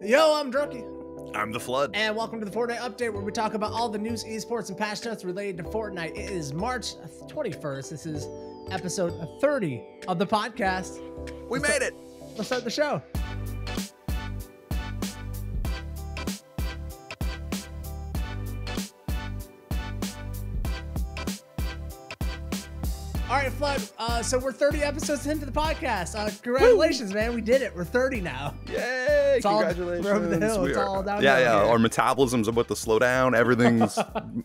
Yo, I'm Drunky. I'm the Flood. And welcome to the Fortnite Update, where we talk about all the news, esports, and patch notes related to Fortnite. It is March 21st. This is episode 30 of the podcast. We made it. Let's start the show. All right, Flood. So we're 30 episodes into the podcast. Congratulations, man. We did it. We're 30 now. Yay! It's Congratulations. all over the hill. It's all down yeah. here. Our metabolism's about to slow down. Everything's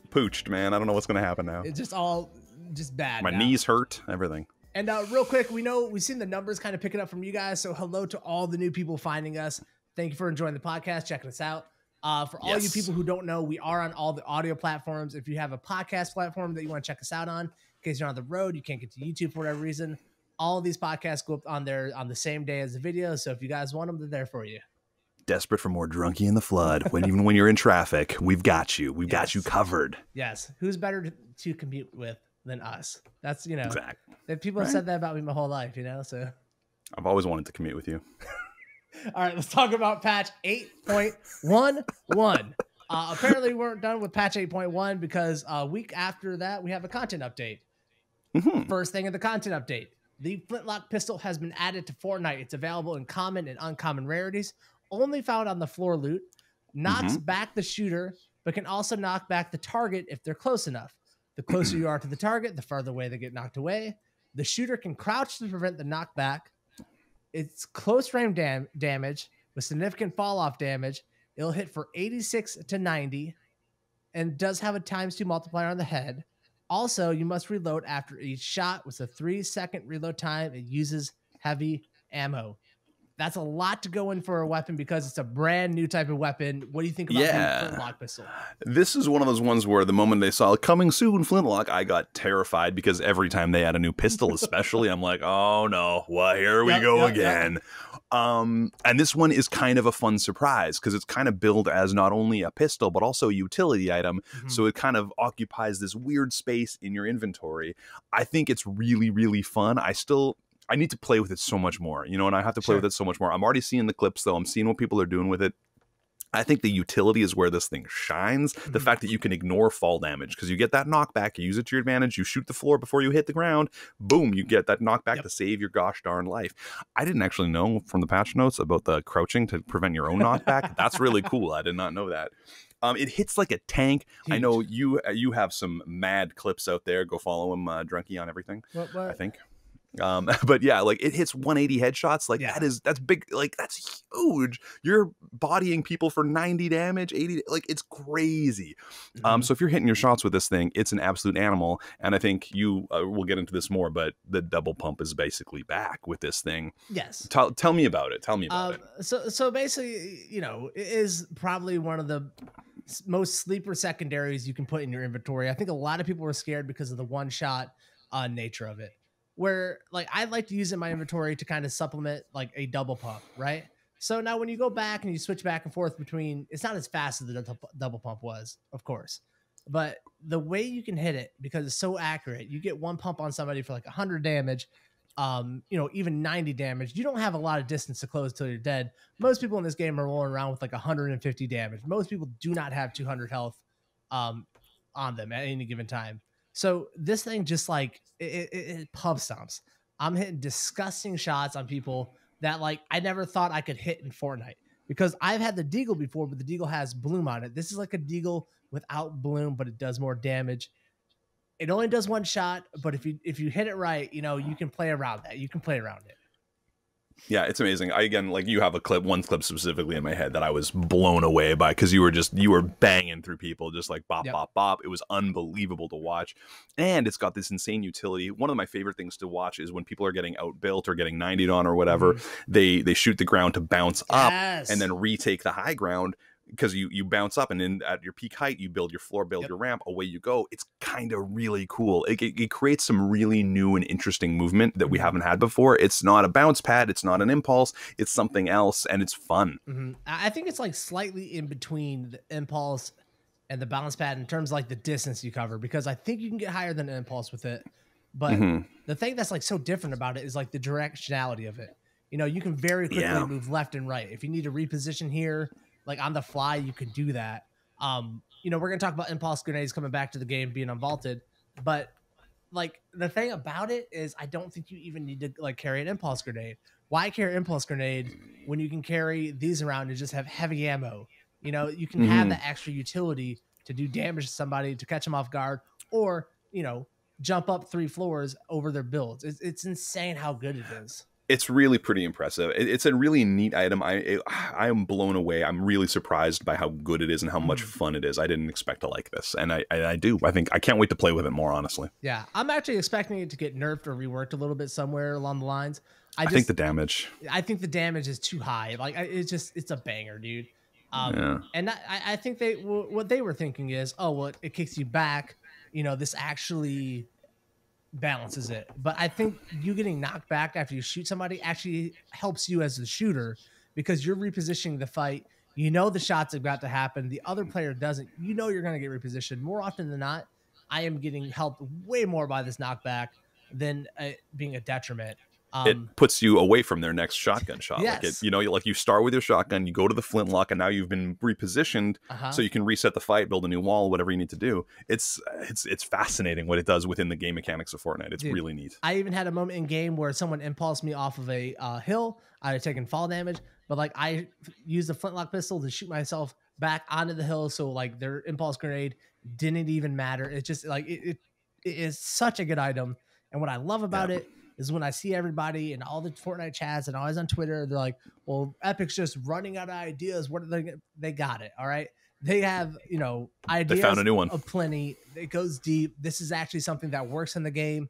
pooched, man. I don't know what's going to happen now. It's just bad. My knees hurt. Everything. And real quick, we've seen the numbers kind of picking up from you guys. So hello to all the new people finding us. Thank you for enjoying the podcast, checking us out. For all you people who don't know, we are on all the audio platforms. If you have a podcast platform that you want to check us out on, in case you're on the road, you can't get to YouTube for whatever reason, all of these podcasts go up on there on the same day as the video. So if you guys want them, they're there for you. Desperate for more Drunky in the Flood. Even when you're in traffic, we've got you. We've got you covered. Yes. Who's better to compete with than us? That's, exactly. People have said that about me my whole life, so. I've always wanted to commute with you. All right, let's talk about patch 8.11. Apparently, we weren't done with patch 8.1 because a week after that, we have a content update. First thing in the content update, the Flintlock Pistol has been added to Fortnite. It's available in common and uncommon rarities, only found on the floor loot, knocks back the shooter, but can also knock back the target if they're close enough. The closer you are to the target, the farther away they get knocked away. The shooter can crouch to prevent the knockback. It's close range damage with significant fall off damage. It'll hit for 86 to 90 and does have a ×2 multiplier on the head. Also, you must reload after each shot with a 3-second reload time. It uses heavy ammo. That's a lot to go in for a weapon because it's a brand new type of weapon. What do you think about the Flintlock Pistol? This is one of those ones where the moment they saw coming soon Flintlock, I got terrified because every time they add a new pistol, especially, I'm like, oh no, well, here we go again. And this one is kind of a fun surprise because it's kind of billed as not only a pistol, but also a utility item. So it kind of occupies this weird space in your inventory. I think it's really, really fun. I need to play with it so much more, and I have to play with it so much more. I'm already seeing the clips, though. I'm seeing what people are doing with it. I think the utility is where this thing shines. The fact that you can ignore fall damage because you get that knockback, you use it to your advantage, you shoot the floor before you hit the ground, boom, you get that knockback to save your gosh darn life. I didn't actually know from the patch notes about the crouching to prevent your own knockback. That's really cool. I did not know that. It hits like a tank. Huge. I know you have some mad clips out there. Go follow him, Drunky, on everything. What? I think. But yeah, like it hits 180 headshots. Like that's big. Like that's huge. You're bodying people for 90 damage, 80. Like it's crazy. So if you're hitting your shots with this thing, it's an absolute animal. And I think we'll get into this more, but the double pump is basically back with this thing. Yes. Tell me about it. Tell me about it. So basically, it is probably one of the most sleeper secondaries you can put in your inventory. I think a lot of people were scared because of the one shot nature of it. Where like I like to use it in my inventory to kind of supplement like a double pump, right? So now when you go back and you switch back and forth between, it's not as fast as the double pump was, of course, but the way you can hit it, because it's so accurate, you get one pump on somebody for like 100 damage, even 90 damage. You don't have a lot of distance to close till you're dead. Most people in this game are rolling around with like 150 damage. Most people do not have 200 health on them at any given time. So this thing just like it pub stomps. I'm hitting disgusting shots on people that like I never thought I could hit in Fortnite because I've had the Deagle before, but the Deagle has bloom on it. This is like a Deagle without bloom, but it does more damage. It only does one shot, but if you hit it right, you can play around that. You can play around it. Yeah, it's amazing. You have one clip specifically in my head that I was blown away by because you were banging through people just like bop, bop, bop. It was unbelievable to watch. And it's got this insane utility. One of my favorite things to watch is when people are getting outbuilt or getting 90'd on or whatever, they shoot the ground to bounce up and then retake the high ground. Because you bounce up and then at your peak height, you build your floor, build your ramp, away you go. It's kind of really cool. It creates some really new and interesting movement that we haven't had before. It's not a bounce pad. It's not an impulse. It's something else, and it's fun. I think it's like slightly in between the impulse and the bounce pad in terms of like the distance you cover, because I think you can get higher than an impulse with it. But the thing that's like so different about it is like the directionality of it. You know, you can very quickly Yeah. move left and right. If you need to reposition here, like on the fly, you can do that. You know, we're gonna talk about impulse grenades coming back to the game being unvaulted, but like the thing about it is I don't think you even need to like carry an impulse grenade. Why carry impulse grenade when you can carry these around and just have heavy ammo? You know, you can have that extra utility to do damage to somebody, to catch them off guard, or, you know, jump up 3 floors over their builds. It's insane how good it is. It's really pretty impressive. It's a really neat item. I am blown away. I'm really surprised by how good it is and how much fun it is. I didn't expect to like this, and I do. I think I can't wait to play with it more, honestly. Yeah, I'm actually expecting it to get nerfed or reworked a little bit somewhere along the lines. I think the damage. I think the damage is too high. Like it's a banger, dude. And I think what they were thinking is, oh well, it kicks you back. You know, this actually balances it. But I think you getting knocked back after you shoot somebody actually helps you as the shooter, because you're repositioning the fight. You know the shots have got to happen. The other player doesn't. You know you're going to get repositioned. More often than not, I am getting helped way more by this knockback than being a detriment. It puts you away from their next shotgun shot. Yes. Like you know, like you start with your shotgun, you go to the flintlock, and now you've been repositioned, so you can reset the fight, build a new wall, whatever you need to do. It's fascinating what it does within the game mechanics of Fortnite. It's really neat. I even had a moment in game where someone impulsed me off of a hill. I had taken fall damage, but like I used the flintlock pistol to shoot myself back onto the hill, so like their impulse grenade didn't even matter. It's just like it is such a good item, and what I love about it is when I see everybody and all the Fortnite chats and always on Twitter, they're like, well, Epic's just running out of ideas. What are they got it. All right. They have, you know, ideas. They found a new one. Of plenty. It goes deep. This is actually something that works in the game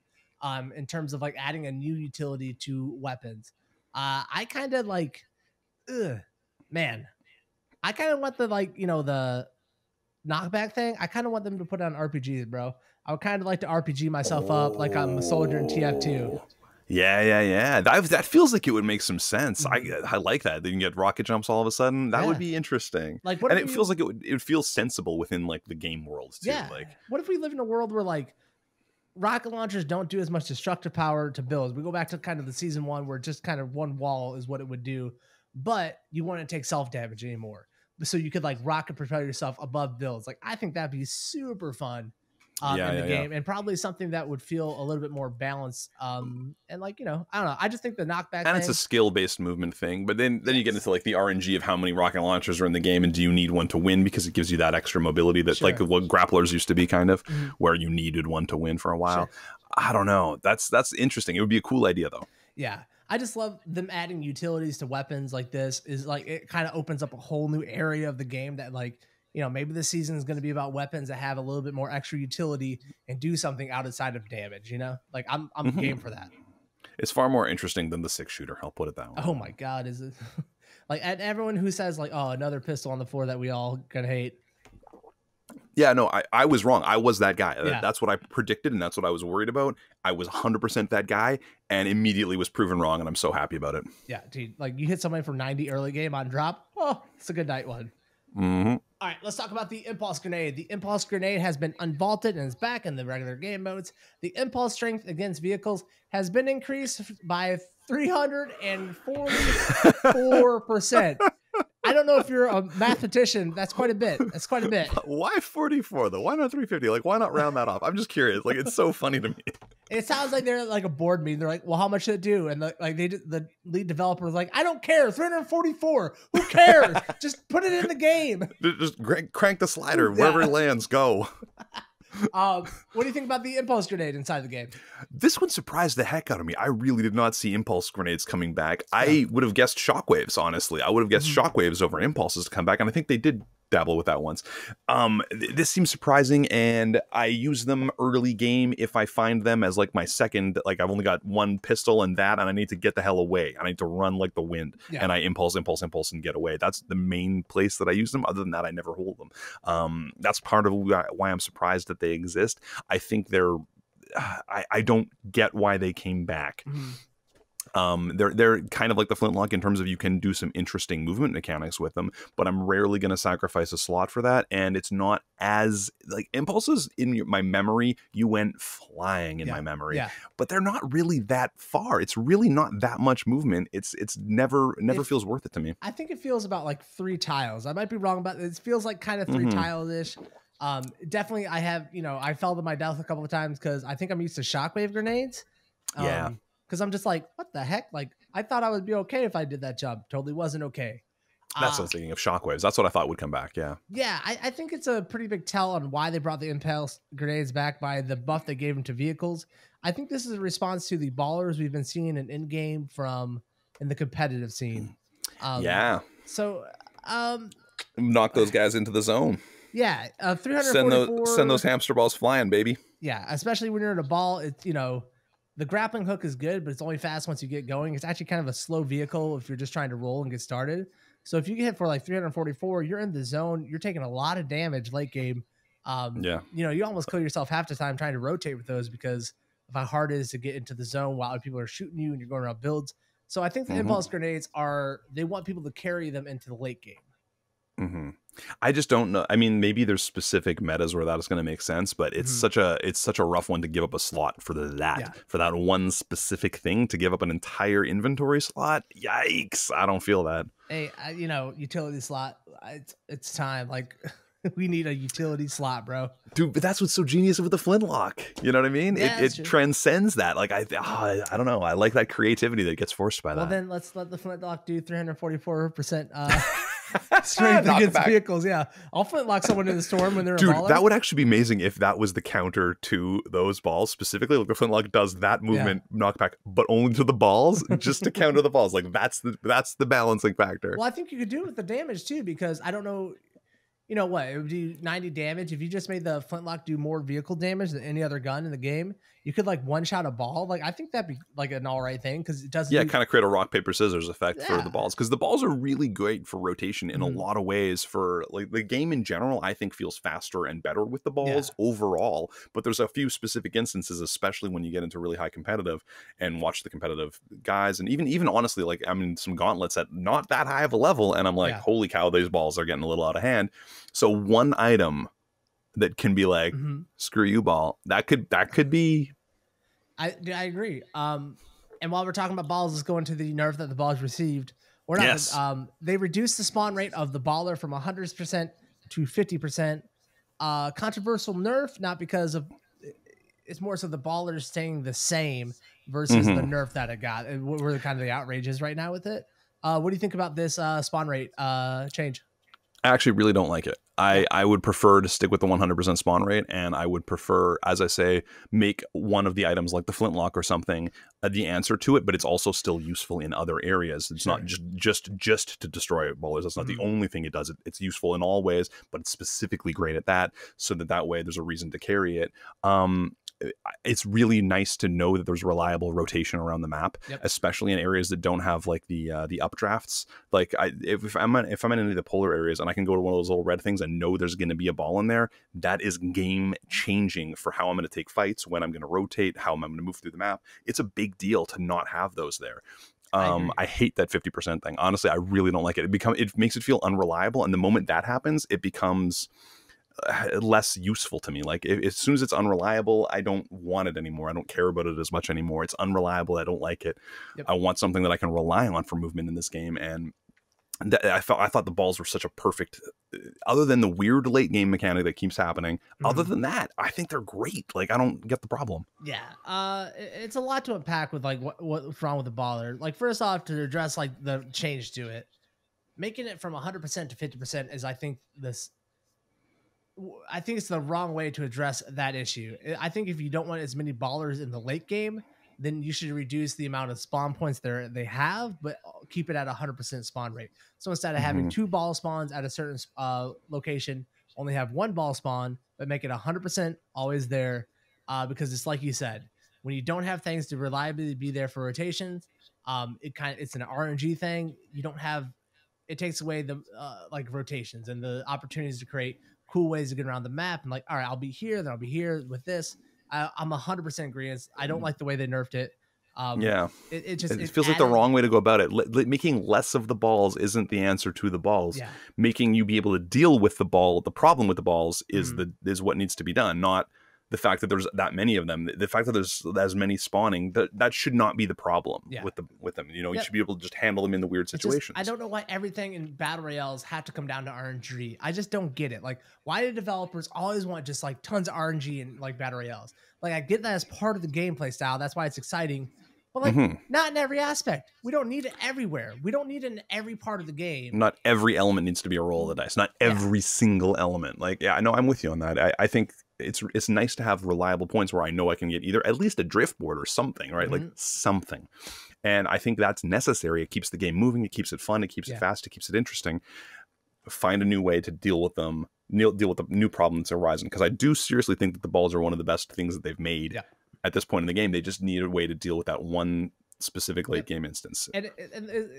in terms of like adding a new utility to weapons. I kind of like, man, I kind of want the, like, you know, the knockback thing. I kind of want them to put on RPGs, bro. I would kind of like to RPG myself up like I'm a soldier in TF2. Yeah. That feels like it would make some sense. I like that. They can get rocket jumps all of a sudden. That would be interesting. Like, and it feels like it would feel sensible within like the game world too. Yeah. Like, what if we live in a world where like rocket launchers don't do as much destructive power to builds? We go back to kind of the season 1 where just kind of one wall is what it would do, but you wouldn't take self damage anymore. So you could like rocket propel yourself above builds. Like, I think that'd be super fun. In the game, and probably something that would feel a little bit more balanced. And like, you know, I don't know. I just think the knockback and it's a skill-based movement thing. But then you get into like the RNG of how many rocket launchers are in the game, and do you need one to win, because it gives you that extra mobility that like what grapplers used to be, kind of where you needed one to win for a while. I don't know. That's interesting. It would be a cool idea though. Yeah. I just love them adding utilities to weapons like this. Is like, it kind of opens up a whole new area of the game that, like, you know, maybe this season is going to be about weapons that have a little bit more extra utility and do something outside of damage, you know? Like, I'm game for that. It's far more interesting than the 6-shooter. I'll put it that way. Oh my God. Is it like, and everyone who says like, oh, another pistol on the floor that we all gonna hate. Yeah, no, I was wrong. I was that guy. Yeah. That's what I predicted, and that's what I was worried about. I was 100% that guy, and immediately was proven wrong, and I'm so happy about it. Yeah, dude. Like, you hit somebody for 90 early game on drop. Oh, it's a good night one. All right, let's talk about the Impulse Grenade. The Impulse Grenade has been unvaulted and is back in the regular game modes. The impulse strength against vehicles has been increased by 344%. I don't know if you're a mathematician. That's quite a bit. Why 44 though? Why not 350? Like, why not round that off? I'm just curious. Like, it's so funny to me. It sounds like they're like a board meeting. They're like, well, how much should it do? And the lead developer is like, I don't care. 344. Who cares? Just put it in the game. Just crank the slider. Wherever it lands, go. What do you think about the impulse grenade inside the game? This one surprised the heck out of me. I really did not see impulse grenades coming back. I would have guessed shockwaves, honestly. I would have guessed shockwaves over impulses to come back, and I think they did dabble with that once. This seems surprising, and I use them early game if I find them as like my second. Like, I've only got one pistol and I need to get the hell away. I need to run like the wind, and I impulse and get away. That's the main place that I use them. Other than that, I never hold them. That's part of why I'm surprised that they exist. I think they're I don't get why they came back. They're kind of like the Flintlock in terms of you can do some interesting movement mechanics with them, but I'm rarely going to sacrifice a slot for that. And it's not as like impulses in my memory. You went flying in my memory, but they're not really that far. It's really not that much movement. It's never feels worth it to me. I think it feels about like 3 tiles. I might be wrong about it. It feels like kind of 3 tiles ish. Definitely, I have, I fell to my death a couple of times because I think I'm used to shockwave grenades. Because I'm just like, what the heck? Like, I thought I would be okay if I did that jump. Totally wasn't okay. That's what I was thinking of, shockwaves. That's what I thought would come back. Yeah. Yeah, I think it's a pretty big tell on why they brought the impulse grenades back by the buff they gave them to vehicles. I think this is a response to the ballers we've been seeing in game from in the competitive scene. So, knock those guys into the zone. Yeah, 344. Send those hamster balls flying, baby. Yeah, especially when you're in a ball. It's the grappling hook is good, but it's only fast once you get going. It's actually kind of a slow vehicle if you're just trying to roll and get started. So if you get hit for like 344, you're in the zone. You're taking a lot of damage late game. You almost kill yourself half the time trying to rotate with those because of how hard it is to get into the zone while other people are shooting you and you're going around builds. So I think the impulse grenades they want people to carry them into the late game. I just don't know. I mean, maybe there's specific metas where that is going to make sense, but it's such a rough one to give up a slot for that one specific thing, to give up an entire inventory slot. Yikes. I don't feel that. Hey, utility slot. It's time. Like, we need a utility slot, bro. Dude, but that's what's so genius with the Flintlock. You know what I mean? Yeah, it transcends that. Like, I don't know. I like that creativity that gets forced by that. Well, then let's let the Flintlock do 344% strength against vehicles. Yeah, I'll Flintlock someone in the storm when they're a baller. That would actually be amazing if that was the counter to those balls specifically. Like the Flintlock does that movement knockback, but only to the balls, just to counter the balls. Like that's the balancing factor. Well, I think you could do it with the damage too, because I don't know. You know what? It would do 90 damage. If you just made the Flintlock do more vehicle damage than any other gun in the game, you could like one shot a ball. Like, I think that'd be like an all right thing because it doesn't. Yeah, kind of create a rock, paper, scissors effect for the balls, because the balls are really great for rotation in a lot of ways. For like the game in general, I think feels faster and better with the balls overall. But there's a few specific instances, especially when you get into really high competitive and watch the competitive guys, and even honestly, like I'm in some gauntlets at not that high of a level, and I'm like, holy cow, these balls are getting a little out of hand. So one item that can be like, screw you, ball. That could be. I agree. And while we're talking about balls, let's go into the nerf that the balls received. Or not. Yes. They reduced the spawn rate of the baller from 100% to 50%. Controversial nerf, not because of. It's more so the ballers staying the same versus the nerf that it got. What were kind of the outrages right now with it? What do you think about this spawn rate change? I actually really don't like it. I would prefer to stick with the 100% spawn rate, and I would prefer, as I say, make one of the items like the Flintlock or something the answer to it, but it's also still useful in other areas. It's not just to destroy ballers. That's not the only thing it does. It's useful in all ways, but it's specifically great at that, so that way there's a reason to carry it. It's really nice to know that there's reliable rotation around the map, especially in areas that don't have like the updrafts. Like if I'm in any of the polar areas and I can go to one of those little red things and know there's going to be a ball in there, that is game changing for how I'm going to take fights, when I'm going to rotate, how I'm going to move through the map. It's a big deal to not have those there. I hate that 50% thing. Honestly, I really don't like it. It makes it feel unreliable, and the moment that happens, it becomes less useful to me. Like as soon as it's unreliable, I don't want it anymore. I don't care about it as much anymore. It's unreliable. I don't like it. I want something that I can rely on for movement in this game. And I thought the balls were such a perfect, other than the weird late game mechanic that keeps happening. Other than that, I think they're great. Like I don't get the problem. Yeah. It's a lot to unpack with like what's wrong with the baller. Like first off, to address like the change to it, making it from 100% to 50% is, I think it's the wrong way to address that issue. I think if you don't want as many ballers in the late game, then you should reduce the amount of spawn points they have, but keep it at 100% spawn rate. So instead of having 2 ball spawns at a certain location, only have 1 ball spawn, but make it 100% always there. Because it's like you said, when you don't have things to reliably be there for rotations, it's an RNG thing. You don't have, it takes away the like rotations and the opportunities to create cool ways to get around the map. And like, all right, I'll be here, then I'll be here with this. I'm 100% agreeing. I don't like the way they nerfed it. Yeah. It feels like the wrong way to go about it. Making less of the balls isn't the answer to the balls. Yeah. Making you be able to deal with the problem with the balls is is what needs to be done, not the fact that there's that many of them. The fact that there's as many spawning, that should not be the problem with them. You know, you should be able to just handle them in the weird situations. I don't know why everything in battle royales have to come down to RNG. I just don't get it. Like, why do developers always want just like tons of RNG in like battle royales? Like, I get that as part of the gameplay style. That's why it's exciting. But like, not in every aspect. We don't need it everywhere. We don't need it in every part of the game. Not every element needs to be a roll of the dice. Not every single element. Like, yeah, I know, I'm with you on that. I think it's nice to have reliable points where I know I can get either at least a drift board or something, right? Like something. And I think that's necessary. It keeps the game moving. It keeps it fun. It keeps it fast. It keeps it interesting. Find a new way to deal with them. Deal with the new problems arising. Because I do seriously think that the balls are one of the best things that they've made. Yeah. At this point in the game, they just need a way to deal with that one specific late game instance. And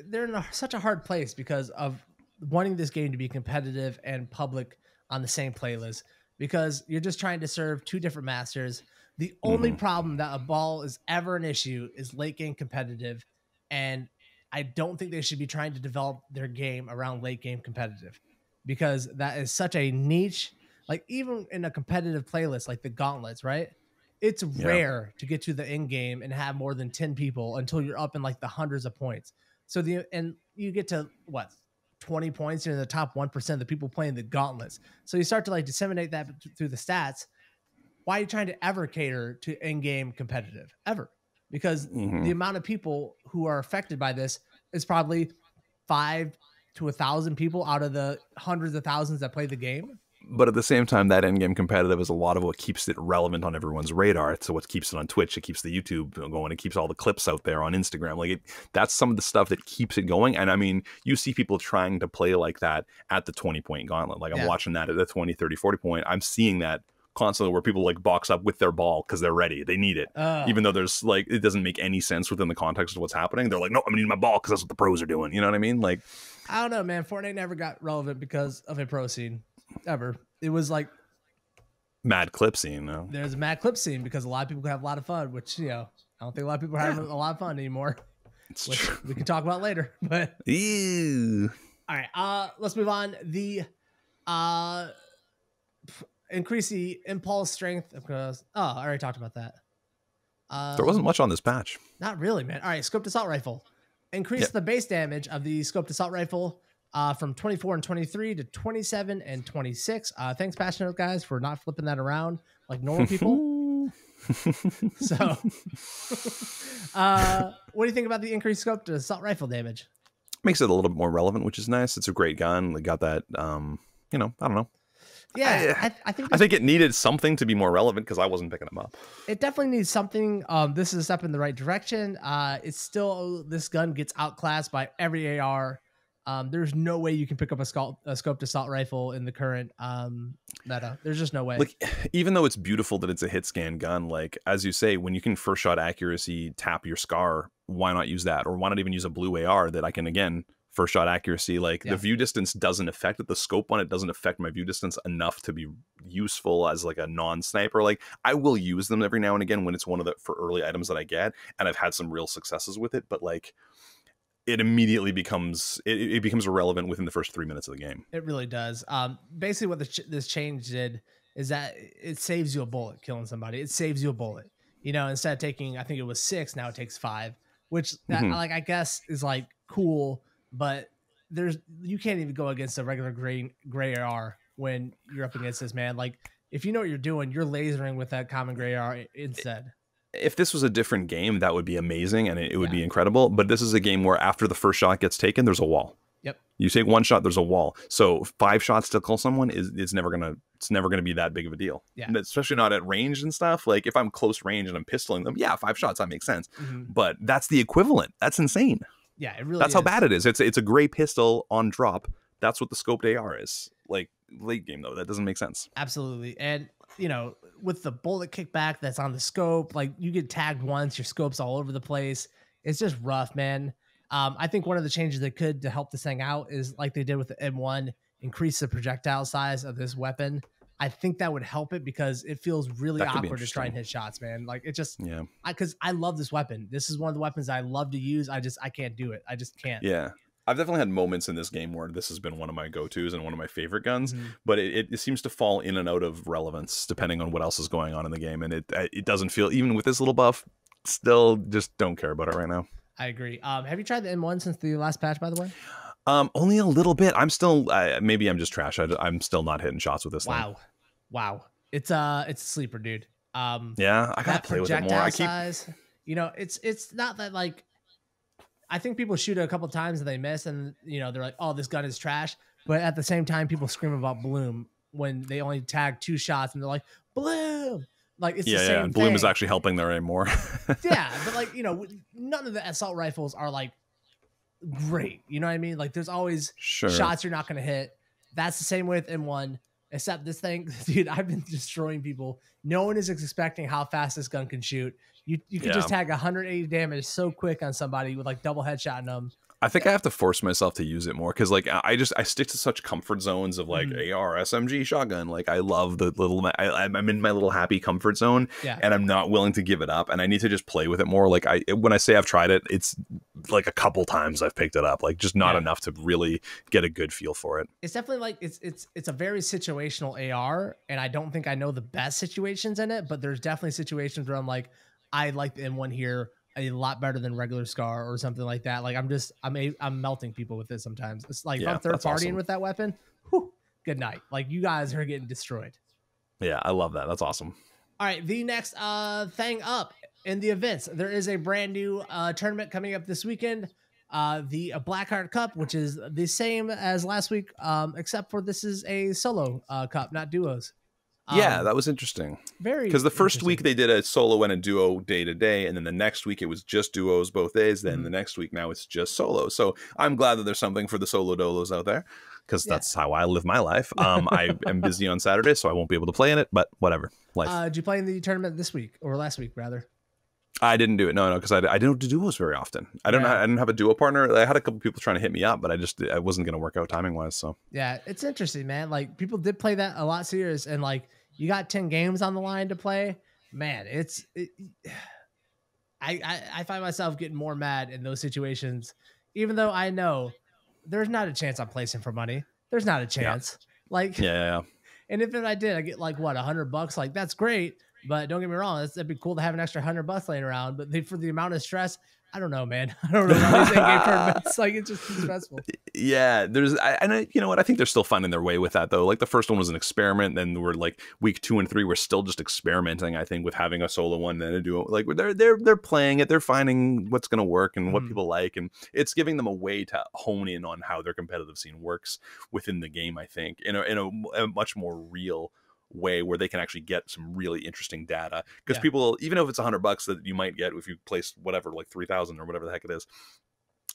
they're in such a hard place because of wanting this game to be competitive and public on the same playlist, because you're just trying to serve two different masters. The only problem that a ball is ever an issue is late game competitive. And I don't think they should be trying to develop their game around late game competitive, because that is such a niche. Like, even in a competitive playlist, like the Gauntlets, right? It's rare to get to the end game and have more than 10 people until you're up in like the hundreds of points. So and you get to 20 points, you're in the top 1% of the people playing the Gauntlets. So you start to like disseminate that through the stats. Why are you trying to ever cater to end game competitive ever? Because the amount of people who are affected by this is probably 5 to 1,000 people out of the hundreds of thousands that play the game. But at the same time, that endgame competitive is a lot of what keeps it relevant on everyone's radar. So what keeps it on Twitch, it keeps the YouTube going, it keeps all the clips out there on Instagram. Like, that's some of the stuff that keeps it going. And I mean, you see people trying to play like that at the 20-point gauntlet. Like, I'm watching that at the 20, 30, 40 point. I'm seeing that constantly, where people like box up with their ball because they're ready. They need it. Even though there's like, it doesn't make any sense within the context of what's happening. They're like, no, I'm gonna need my ball because that's what the pros are doing. You know what I mean? Like, I don't know, man. Fortnite never got relevant because of a pro scene. Ever. It was like mad clip scene, though. There's a mad clip scene because a lot of people have a lot of fun, which, you know, I don't think a lot of people are having a lot of fun anymore. It's true. We can talk about later. But ew. All right, let's move on. The increase the impulse strength because I already talked about that. There wasn't much on this patch. Not really, man. All right, scoped assault rifle. Increase the base damage of the scoped assault rifle from 24 and 23 to 27 and 26. Thanks, passionate guys, for not flipping that around like normal people. So, what do you think about the increased scope to assault rifle damage? Makes it a little bit more relevant, which is nice. It's a great gun. They got that, you know, I don't know. Yeah, I think it needed something to be more relevant because I wasn't picking them up. It definitely needs something. This is a step in the right direction. It's still, this gun gets outclassed by every AR. There's no way you can pick up a scoped assault rifle in the current meta. There's just no way. Like, even though it's beautiful that it's a hit scan gun, like, as you say, when you can first shot accuracy tap your SCAR, why not use that? Or why not even use a blue AR that I can, again, first shot accuracy? Like, the view distance doesn't affect it. The scope on it doesn't affect my view distance enough to be useful as like a non-sniper. Like, I will use them every now and again when it's one of the for early items that I get, and I've had some real successes with it, but like, it immediately becomes it becomes irrelevant within the first 3 minutes of the game. It really does. Basically what this change did is that it saves you a bullet killing somebody. It saves you a bullet. You know, instead of taking, I think it was 6, now it takes 5, which that, like, I guess is like cool, but you can't even go against a regular gray AR when you're up against this, man. Like, if you know what you're doing, you're lasering with that common gray AR instead. If this was a different game, that would be amazing and it would be incredible. But this is a game where after the first shot gets taken, there's a wall. Yep. You take one shot, there's a wall. So 5 shots to kill someone is never gonna be that big of a deal. Yeah. And especially not at range and stuff. Like, if I'm close range and I'm pistoling them, 5 shots, that makes sense. But that's the equivalent. That's insane. Yeah, it really That's how bad it is. It's a gray pistol on drop. That's what the scoped AR is. Like, late game though, that doesn't make sense. Absolutely. And you know, with the bullet kickback that's on the scope, like, you get tagged once, your scope's all over the place. It's just rough, man. I think one of the changes they could to help this thing out is, like they did with the M1, increase the projectile size of this weapon. I think that would help it because it feels really That could be awkward to try and interesting. hit shots, man. Like it just, Yeah. because I love this weapon. This is one of the weapons I love to use. I can't do it. I just can't. Yeah. I've definitely had moments in this game where this has been one of my go-tos and one of my favorite guns, but it seems to fall in and out of relevance depending on what else is going on in the game. And it doesn't feel, even with this little buff, still just don't care about it right now. I agree. Have you tried the M1 since the last patch, by the way? Only a little bit. I'm still, maybe I'm just trash. I'm still not hitting shots with this thing. Wow. It's a sleeper, dude. Yeah, I gotta play with it more. I keep, size, you know, it's not that like, I think people shoot it a couple times and they miss, and you know they're like, "Oh, this gun is trash." But at the same time, people scream about Bloom when they only tag 2 shots, and they're like, "Bloom!" Like it's the same thing. Bloom is actually helping their aim more. Yeah, but like none of the assault rifles are like great. You know what I mean? Like there's always shots you're not going to hit. That's the same way with M1. Except this thing, dude, I've been destroying people. No one is expecting how fast this gun can shoot. You can just tag 180 damage so quick on somebody with like double headshot in them. I think I have to force myself to use it more because like I stick to such comfort zones of like AR, SMG, shotgun. Like I love the little, I'm in my little happy comfort zone, and I'm not willing to give it up. And I need to just play with it more. Like when I say I've tried it, it's like a couple times I've picked it up, like just not enough to really get a good feel for it. It's definitely like it's a very situational AR, and I don't think I know the best situations in it, but there's definitely situations where I'm like, I like the M1 here a lot better than regular Scar or something like that. Like I'm melting people with it sometimes. It's like if I'm third partying with that weapon, whew, good night. Like you guys are getting destroyed. Yeah, I love that. That's awesome. All right, the next thing up in the events, there is a brand new tournament coming up this weekend. The Blackheart Cup, which is the same as last week, except for this is a solo cup, not duos. Yeah, that was interesting. Because the first week they did a solo and a duo day to day, and then the next week it was just duos both days. Then the next week now it's just solo. So I'm glad that there's something for the solo dolos out there, because that's how I live my life. I am busy on Saturday, so I won't be able to play in it. But whatever. Life. Did you play in the tournament this week or last week rather? I didn't do it. No, because I don't do duos very often. I didn't have a duo partner. I had a couple people trying to hit me up, but I wasn't going to work out timing wise. So yeah, it's interesting, man. Like people did play that a lot serious, and like. You got 10 games on the line to play, man. I find myself getting more mad in those situations, even though I know there's not a chance I'm placing for money. There's not a chance. Like, and if I did, I get like what $100. Like that's great, but don't get me wrong, that'd be cool to have an extra $100 laying around. But for the amount of stress, I don't know, man. I don't know how these game tournaments. Like it's just too stressful. Yeah, you know what? I think they're still finding their way with that though. Like the first one was an experiment, then we're like week 2 and 3, we're still just experimenting. I think with having a solo one and a duo, like they're playing it, they're finding what's gonna work and what people like, and it's giving them a way to hone in on how their competitive scene works within the game. I think in a much more real way where they can actually get some really interesting data, because people, even if it's $100 that you might get if you place whatever like 3,000 or whatever the heck it is,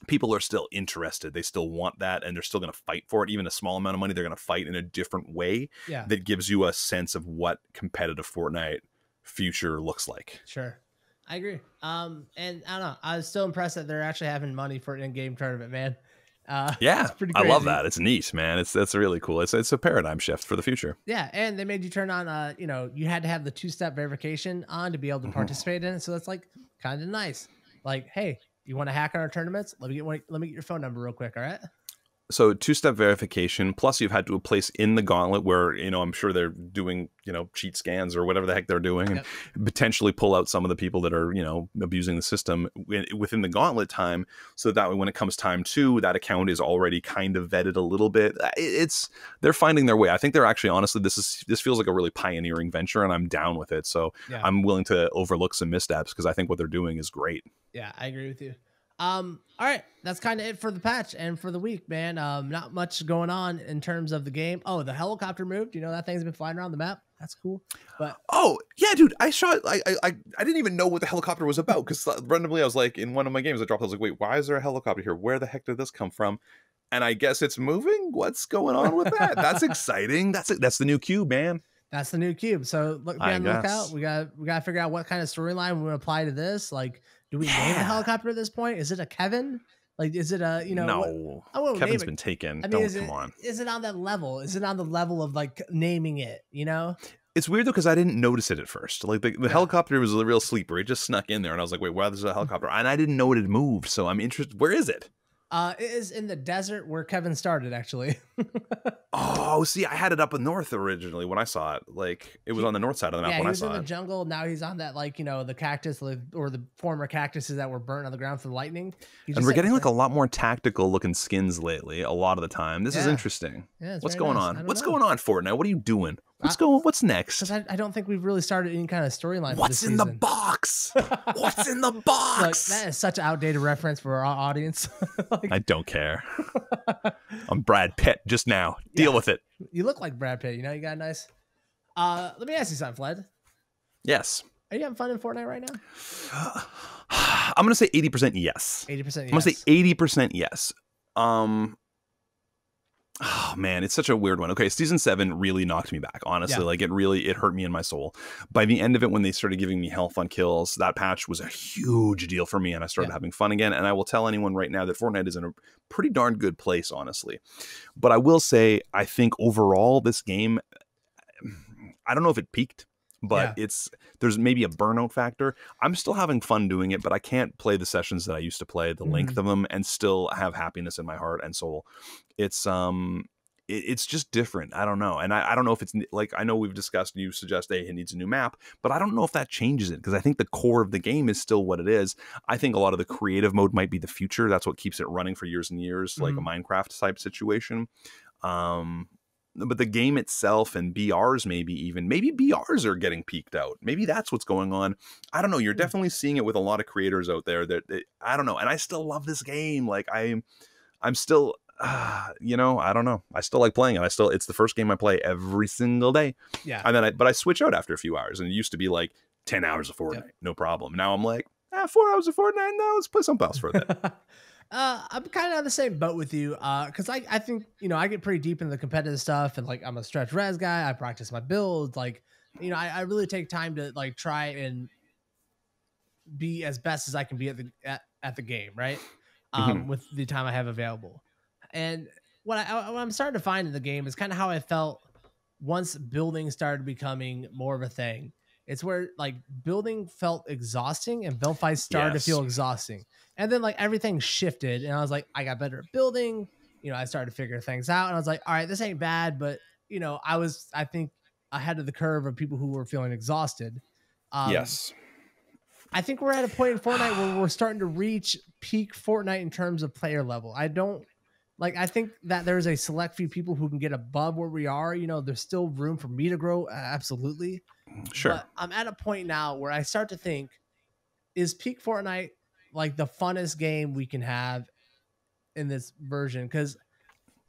people are still interested. They still want that, and they're still going to fight for it. Even a small amount of money, they're going to fight in a different way that gives you a sense of what competitive Fortnite future looks like. Sure, I agree. And I don't know, I was still impressed that they're actually having money for an in-game tournament, man. Yeah, I love that. It's neat, man. That's really cool. It's a paradigm shift for the future. Yeah, and they made you turn on you had to have the 2-step verification on to be able to participate in it. So that's like kind of nice. Like, hey, you want to hack on our tournaments? Let me get your phone number real quick. All right. So 2-step verification, plus you've had to place in the Gauntlet where, I'm sure they're doing, cheat scans or whatever the heck they're doing, and potentially pull out some of the people that are, abusing the system within the Gauntlet time. So that way, when it comes time to, that account is already kind of vetted a little bit. They're finding their way. I think they're actually, honestly, this feels like a really pioneering venture, and I'm down with it. So I'm willing to overlook some missteps because I think what they're doing is great. Yeah, I agree with you. All right, that's kind of it for the patch and for the week, man. Not much going on in terms of the game. Oh, the helicopter moved. That thing's been flying around the map. That's cool. But oh yeah, dude, I saw it. I didn't even know what the helicopter was about, because randomly I was like, in one of my games I dropped, I was like, wait, why is there a helicopter here? Where the heck did this come from? And I guess it's moving. What's going on with that? That's exciting. That's the new cube, man. That's the new cube. So be on the lookout. We got to figure out what kind of storyline we want to apply to this. Like, do we name the helicopter at this point? Is it a Kevin? Like, is it a, No, I won't Kevin's name been it. taken. I mean, Come on. is it on that level? Is it on the level of like naming it, It's weird though, because I didn't notice it at first. Like the helicopter was a real sleeper. It just snuck in there, and I was like, "Wait, why there's a helicopter?" And I didn't know it had moved, so I'm interested. Where is it? It is in the desert where Kevin started, actually. Oh, see, I had it up in north originally when I saw it. Like, it was on the north side of the map when I saw it. Yeah, he was in the jungle. Now he's on that, like, the cactus or the former cactuses that were burnt on the ground from lightning. And we're getting like a lot more tactical looking skins lately. A lot of the time, this is interesting. Yeah, what's going nice. on? What's going on, Fortnite? What are you doing? What's next? Because I don't think we've really started any kind of storyline. What's in the box? What's in the box? Like, that is such an outdated reference for our audience. Like, I don't care. I'm Brad Pitt just now. Deal with it. You look like Brad Pitt. You got a nice. Let me ask you something, Fled. Yes. Are you having fun in Fortnite right now? I'm gonna say 80% yes. 80% yes. I'm gonna say 80% yes. Oh man, it's such a weird one. Okay, season 7 really knocked me back, honestly. Like, it hurt me in my soul. By the end of it, when they started giving me health on kills, that patch was a huge deal for me, and I started having fun again. And I will tell anyone right now that Fortnite is in a pretty darn good place, honestly. But I will say, I think overall this game, I don't know if it peaked, but there's maybe a burnout factor. I'm still having fun doing it, but I can't play the sessions that I used to play, the length of them, and still have happiness in my heart and soul. It's just different. I don't know. And I don't know if it's like, I know we've discussed, you suggest, hey, it needs a new map, but I don't know if that changes it, because I think the core of the game is still what it is. I think a lot of the creative mode might be the future. That's what keeps it running for years and years, like a Minecraft type situation. But the game itself and BRs, maybe BRs are getting peaked out. Maybe that's what's going on. I don't know. You're definitely seeing it with a lot of creators out there that I don't know. And I still love this game. Like, I'm still, I don't know. I still like playing it. It's the first game I play every single day. Yeah. And then but I switch out after a few hours, and it used to be like 10 hours of Fortnite, no problem. Now I'm like, 4 hours of Fortnite. No, let's play something else for a bit. I'm kind of on the same boat with you, because I think, I get pretty deep into the competitive stuff, and like, I'm a stretch res guy. I practice my builds. Like, I really take time to like try and be as best as I can be at the game, right? With the time I have available. And what I'm starting to find in the game is kind of how I felt once building started becoming more of a thing. It's where like building felt exhausting and build fights started to feel exhausting. And then like everything shifted, and I was like, I got better at building. I started to figure things out, and I was like, all right, this ain't bad. But I think ahead of the curve of people who were feeling exhausted. Yes. I think we're at a point in Fortnite where we're starting to reach peak Fortnite in terms of player level. I think that there's a select few people who can get above where we are. There's still room for me to grow. Absolutely. Sure. But I'm at a point now where I start to think, is peak Fortnite like the funnest game we can have in this version? Because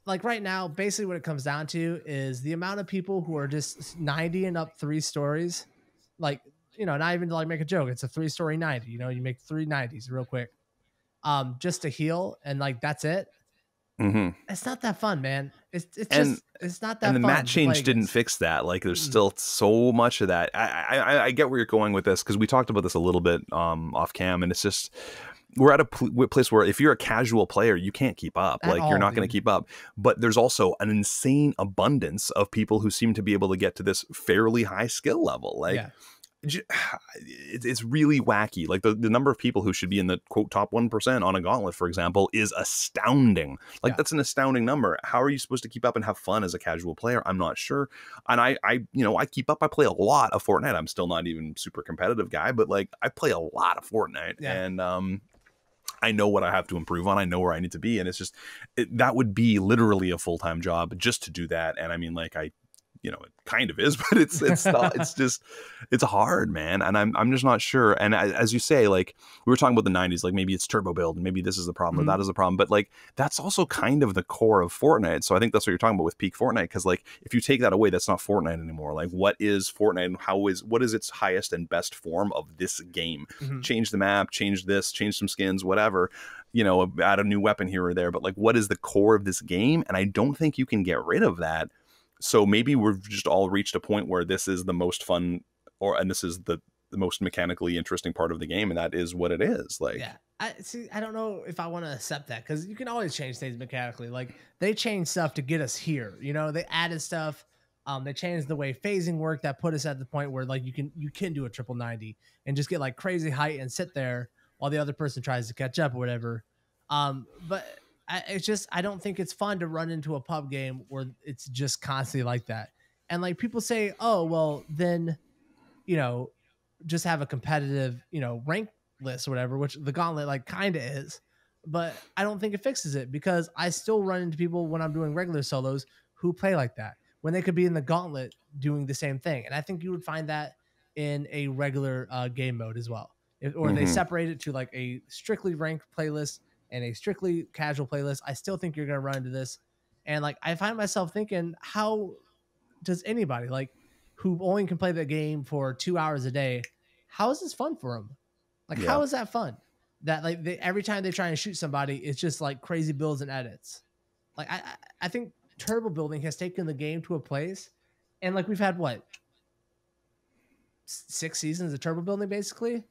like right now, basically what it comes down to is the amount of people who are just 90 and up 3 stories. Like, not even to like make a joke. It's a 3-story 90, you make 3 90s real quick. Just to heal. And like, that's it. It's not that fun, man. It's not that fun. And the map change didn't fix that. Like, there's still so much of that. I get where you're going with this, because we talked about this a little bit off cam, and it's just, we're at a place where if you're a casual player, you can't keep up. You're not going to keep up. But there's also an insane abundance of people who seem to be able to get to this fairly high skill level. It's really wacky. Like the number of people who should be in the quote top 1% on a Gauntlet, for example, is astounding. That's an astounding number. How are you supposed to keep up and have fun as a casual player? I'm not sure. And I keep up. I play a lot of Fortnite. I'm still not even super competitive guy, but like I play a lot of Fortnite, and I know what I have to improve on. I know where I need to be, and it's just that would be literally a full-time job just to do that. And I mean, like it kind of is, but it's not, it's hard, man. And I'm just not sure. And as you say, like we were talking about the 90s, like maybe it's turbo build and maybe this is the problem or that is the problem, but like that's also kind of the core of Fortnite. So I think that's what you're talking about with peak Fortnite, because like if you take that away, that's not Fortnite anymore. Like what is Fortnite, and what is its highest and best form of this game? Change the map, change this, change some skins, whatever, add a new weapon here or there, but like what is the core of this game? And I don't think you can get rid of that. So maybe we've just all reached a point where this is the most fun, and this is the the most mechanically interesting part of the game, and that is what it is. Like, yeah, I don't know if I want to accept that, because you can always change things mechanically. Like, they changed stuff to get us here. You know, they added stuff. They changed the way phasing worked that put us at the point where like you can do a triple 90 and just get like crazy height and sit there while the other person tries to catch up or whatever. But I don't think it's fun to run into a pub game where it's just constantly like that. And like people say, oh, well, then, you know, just have a competitive, you know, rank list or whatever, which the Gauntlet like kind of is. But I don't think it fixes it, because I still run into people when I'm doing regular solos who play like that, when they could be in the Gauntlet doing the same thing. And I think you would find that in a regular game mode as well. Or they separate it to like a strictly ranked playlist and a strictly casual playlist. I still think you're going to run into this. And like, I find myself thinking, how does anybody like who only can play the game for 2 hours a day, how is this fun for them? Like, how is that fun? That like every time they try and shoot somebody, it's just like crazy builds and edits. Like, I think turbo building has taken the game to a place, and like we've had what, 6 seasons of turbo building basically.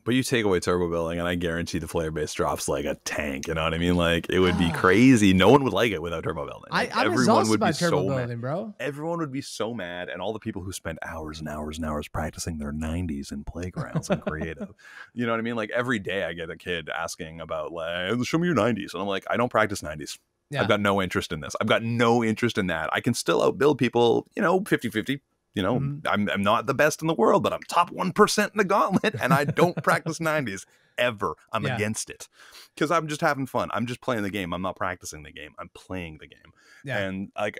But you take away turbo building, and I guarantee the player base drops like a tank. You know what I mean? Like, it would be crazy. No one would like it without turbo building. Like, I'm exhausted by turbo building, bro. Everyone would be so mad, and all the people who spend hours and hours and hours practicing their 90s in playgrounds and creative. You know what I mean? Like, every day I get a kid asking about, like, show me your 90s. And I'm like, I don't practice 90s. Yeah. I've got no interest in this. I've got no interest in that. I can still outbuild people, you know, 50-50. You know, I'm not the best in the world, but I'm top 1% in the Gauntlet, and I don't practice 90s ever. I'm against it, because I'm just having fun. I'm just playing the game. I'm not practicing the game. I'm playing the game. Yeah. And like,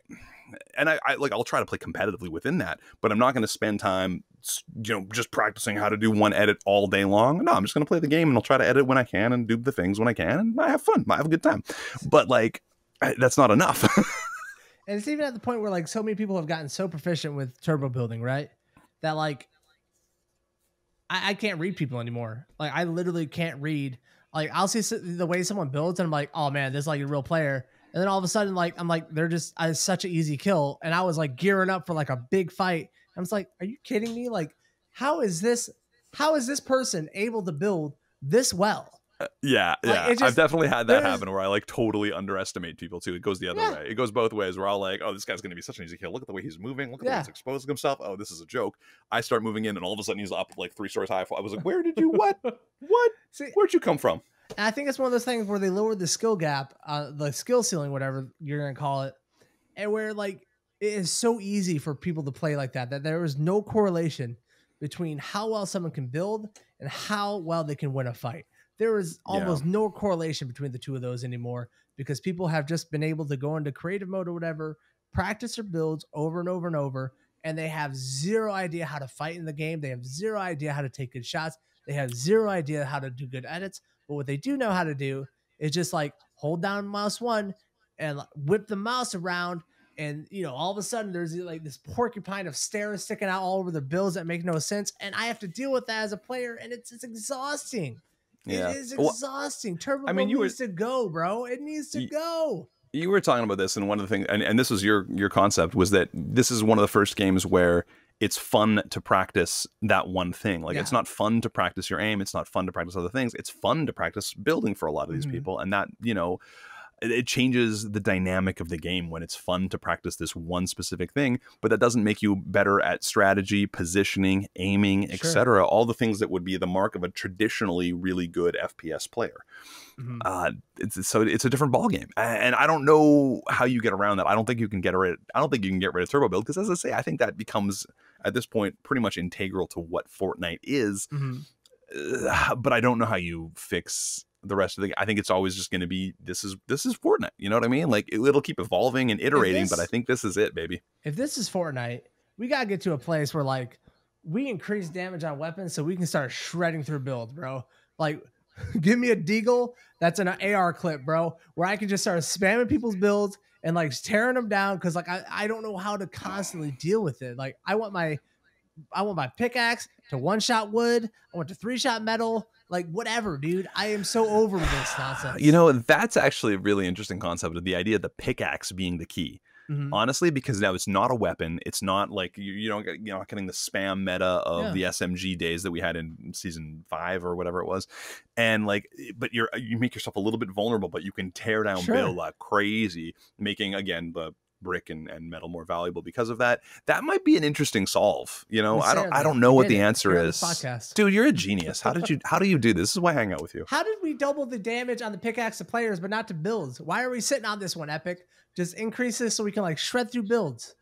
and I like, I'll try to play competitively within that, but I'm not going to spend time, you know, just practicing how to do one edit all day long. No, I'm just going to play the game, and I'll try to edit when I can and do the things when I can, and I have fun. I have a good time. But like, that's not enough. And it's even at the point where like so many people have gotten so proficient with turbo building, right, that like I can't read people anymore. Like, I literally can't read. Like, I'll see the way someone builds, and I'm like, oh man, this is like a real player. And then all of a sudden, like, I'm like, they're just such an easy kill. And I was like gearing up for like a big fight. I was like, are you kidding me? Like, how is this person able to build this well? Yeah. Like, I've definitely had that happen where I like totally underestimate people too. It goes the other way. It goes both ways, where I'll like, oh, this guy's going to be such an easy kill. Look at the way he's moving. Look at the way he's exposing himself. Oh, this is a joke. I start moving in, and all of a sudden he's up like 3 stories high. I was like, where did you, what? See, where'd you come from? And I think it's one of those things where they lowered the skill gap, the skill ceiling, whatever you're going to call it. And where like, it is so easy for people to play like that there is no correlation between how well someone can build and how well they can win a fight. There is almost no correlation between the two of those anymore, because people have just been able to go into creative mode or whatever, practice their builds over and over and over, and they have zero idea how to fight in the game. They have zero idea how to take good shots. They have zero idea how to do good edits. But what they do know how to do is just like hold down mouse 1 and whip the mouse around. And, you know, all of a sudden there's like this porcupine of stairs sticking out all over the builds that make no sense. And I have to deal with that as a player, and it's exhausting. It is exhausting. Turbo needs to go, bro. It needs to go. You were talking about this, and one of the things, and this was your concept, was that this is one of the first games where it's fun to practice that one thing. Like, it's not fun to practice your aim. It's not fun to practice other things. It's fun to practice building for a lot of these people. And that, you know, it changes the dynamic of the game when it's fun to practice this one specific thing, but that doesn't make you better at strategy, positioning, aiming, etc. All the things that would be the mark of a traditionally really good FPS player. It's a different ballgame, and I don't know how you get around that. I don't think you can get rid of turbo build, because, as I say, I think that becomes at this point pretty much integral to what Fortnite is. But I don't know how you fix the rest of the. I think it's always just going to be this is Fortnite. You know what I mean? Like, it'll keep evolving and iterating, but I think this is it, baby. If this is Fortnite, we gotta get to a place where like we increase damage on weapons so we can start shredding through builds, bro. Like, give me a deagle that's an AR clip, bro, where I can just start spamming people's builds and like tearing them down, because like I don't know how to constantly deal with it. Like, I want my pickaxe to 1-shot wood. I want to 3-shot metal. Like, whatever, dude. I am so over this nonsense. You know, that's actually a really interesting concept, of the idea of the pickaxe being the key. honestly, because now it's not a weapon. It's not like you're not getting the spam meta of the SMG days that we had in season 5 or whatever it was. And like, but you make yourself a little bit vulnerable, but you can tear down build like crazy, making again the brick and metal more valuable because of that. That might be an interesting solve. You know, I don't know what the answer is. Dude, you're a genius. How do you do this? This is why I hang out with you. How did we double the damage on the pickaxe to players but not to builds? Why are we sitting on this one, Epic? Just increase this so we can like shred through builds.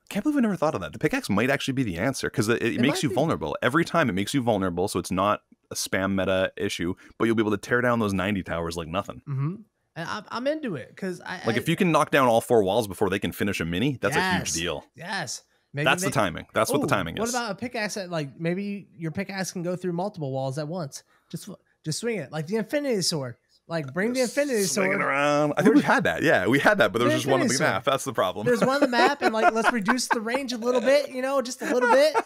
Can't believe I never thought of that. The pickaxe might actually be the answer because it makes you vulnerable. Every time it makes you vulnerable, so it's not a spam meta issue, but you'll be able to tear down those 90 towers like nothing. And I'm into it because if you can knock down all 4 walls before they can finish a mini, that's a huge deal. Yes. That's the timing. That's what the timing is. What about a pickaxe that like maybe your pickaxe can go through multiple walls at once? Just swing it like the Infinity Sword. Like bring the Infinity Sword around. I think we had that. Yeah, we had that, but there was just one on the map. That's the problem. There's one on the map, and like let's reduce the range a little bit. You know, just a little bit.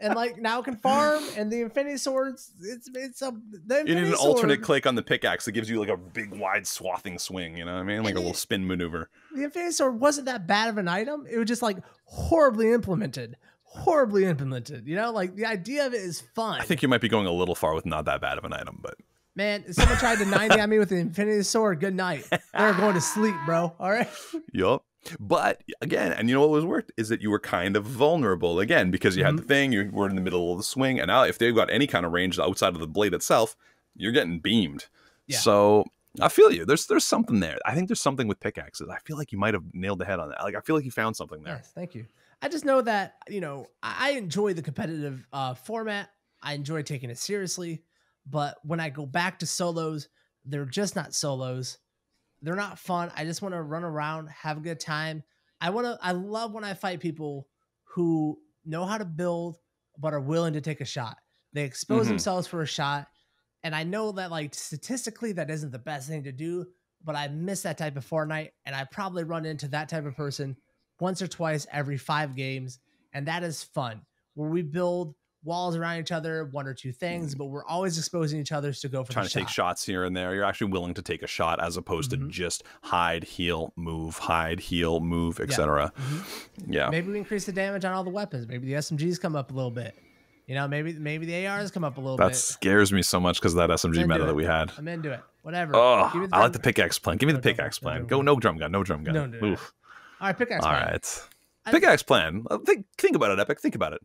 And like now it can farm, and the Infinity Swords, you need an alternate click on the pickaxe that gives you like a big wide swathing swing, you know what I mean? Like a little spin maneuver. The Infinity Sword wasn't that bad of an item. It was just like horribly implemented, you know, like the idea of it is fun. I think you might be going a little far with not that bad of an item, but man, if someone tried to 90 on me with the Infinity Sword, good night. They're going to sleep, bro. All right. Yup. But again, and you know what was worth is that you were kind of vulnerable again because you had the thing, you were in the middle of the swing, and now if they've got any kind of range outside of the blade itself, you're getting beamed. Yeah. So I feel you. There's something there. I think there's something with pickaxes. I feel like you might have nailed the head on that. Like I feel like you found something there. Yes, thank you. I just know that, you know, I enjoy the competitive format. I enjoy taking it seriously. But when I go back to solos, they're just not solos. They're not fun. I just want to run around, have a good time. I love when I fight people who know how to build, but are willing to take a shot. They expose themselves for a shot. And I know that like statistically that isn't the best thing to do, but I miss that type of Fortnite. And I probably run into that type of person once or twice every 5 games. And that is fun, where we build walls around each other, 1 or 2 things, but we're always exposing each other to go for trying to take shots here and there. You're actually willing to take a shot as opposed to just hide, heal, move, etc. Yeah. Maybe we increase the damage on all the weapons. Maybe the SMGs come up a little bit. You know, maybe the ARs come up a little bit. That scares me so much because of that SMG meta that we had. I'm into it. Whatever. Oh, I like the pickaxe plan. Give me the pickaxe plan. Go no drum gun. No drum gun. No. Oof. All right, pickaxe plan. All right. Pickaxe plan. Think about it, Epic. Think about it.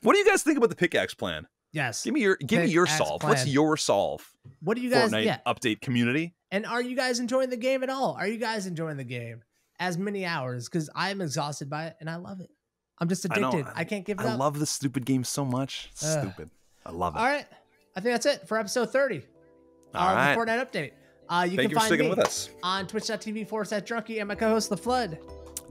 What do you guys think about the pickaxe plan? Yes. Give me your solve. Plan. What's your solve? What do you guys Fortnite update community? And are you guys enjoying the game at all? Are you guys enjoying the game as many hours? Because I'm exhausted by it and I love it. I'm just addicted. I can't give it up. I love the stupid game so much. It's stupid. I love it. All right. I think that's it for episode 30. All right. The Fortnite update. You Thank can you for find sticking me with us on twitch.tv/drunky and my co-host The Flood.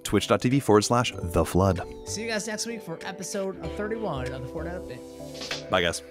Twitch.tv/The Flood. See you guys next week for episode 31 of the Fortnite update. Bye, guys.